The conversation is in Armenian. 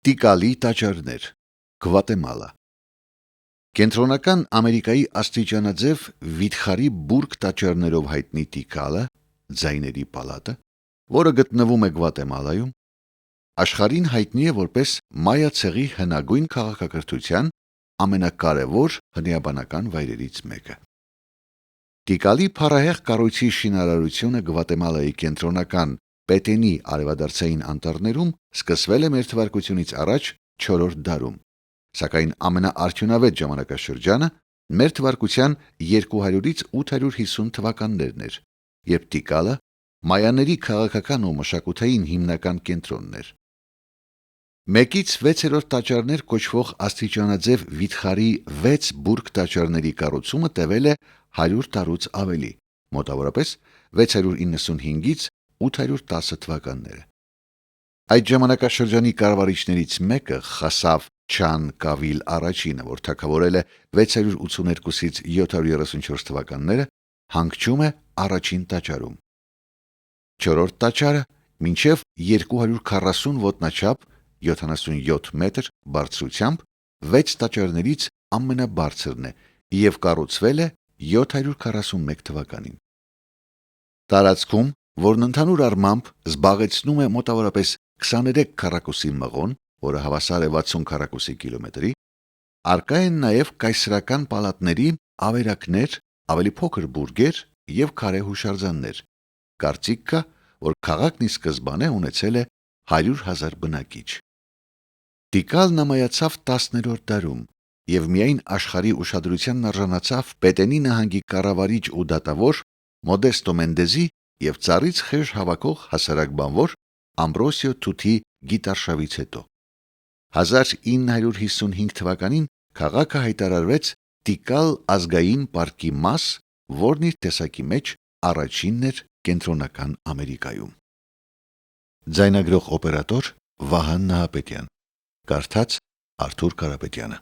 Տիկալի տաճարներ, Գվատեմալա։ Կենտրոնական Ամերիկայի աստիճանաձև վիթխարի բուրգ տաճարներով հայտնի Տիկալը, ձայների պալատը, որը գտնվում է Գվատեմալայում, աշխարհին հայտնի է որպես մայա ցեղի հնագույն քաղաքակրթության ամենակարևոր հնեաբանական վայրերից մեկը։ Տիկալի փառահեղ կառույցի շինարարությունը Գվատեմալայի կենտրոնական Պետենի արևադարձային անտառներում սկսվել է մ.թ.ա. առաջ 4-րդ դարում, սակայն ամենաարդյունավետ ժամանակաշրջանը մ.թ. 200-ից 850 թվականներն էր, երբ Տիկալը մայաների քաղաքական ու մշակութային հիմնական կենտրոնն էր։ 1-ից 6-րդ տաճարներ կոչվող աստիճանաձև վիթխարի 6 բուրգ տաճարների կառուցումը տևել է 100 տարուց ավելի, մոտավորապես 695-ից 810 թվականները։ Այդ ժամանակաշրջանի կառավարիչներից մեկը Խասավ Չան Կավիլ առաջինը, որ թագավորել է 682-ից 734 թվականները, հանգչում է առաջին տաճարում։ 4-րդ տաճարը մինչև 240 ոտնաչափ 77 մետր բարձրությամբ 6 տաճարներից ամենաբարձրն է և կառուցվել է 741 թվականին։ Տարածքում, որն ընդհանուր առմամբ զբաղեցնում է մոտավորապես 23 քառակուսի մղոն, որը հավասար է 60 քառակուսի կիլոմետրի, առկա են նաև կայսրական պալատների ավերակներ, ավելի փոքր բուրգեր և քարե հուշարձաններ։ Կարծիք կա, որ քաղաքն ի սկզբանե ունեցել է 100,000 բնակիչ։ Տիկալն ամայացավ 10-րդ դարում և միայն աշխարհի ուշադրությանն արժանացավ Պետենի նահանգի կառավարիչ ու դատավոր Մոդեստո Մենդեզի և ծառից խեժ հավաքող հասարակ բանվոր Ամբրոսիո Թութի գիտարշավից հետո։ 1955 թվականին քաղաքը հայտարարվեց Տիկալ ազգային պարկի մաս, որն իր տեսակի մեջ առաջինն էր Կենտրոնական Ամերիկայում։ Ձայնագրող օպերատոր Վահան Նահապետյան, կարդաց Արթուր Կարապետյանը։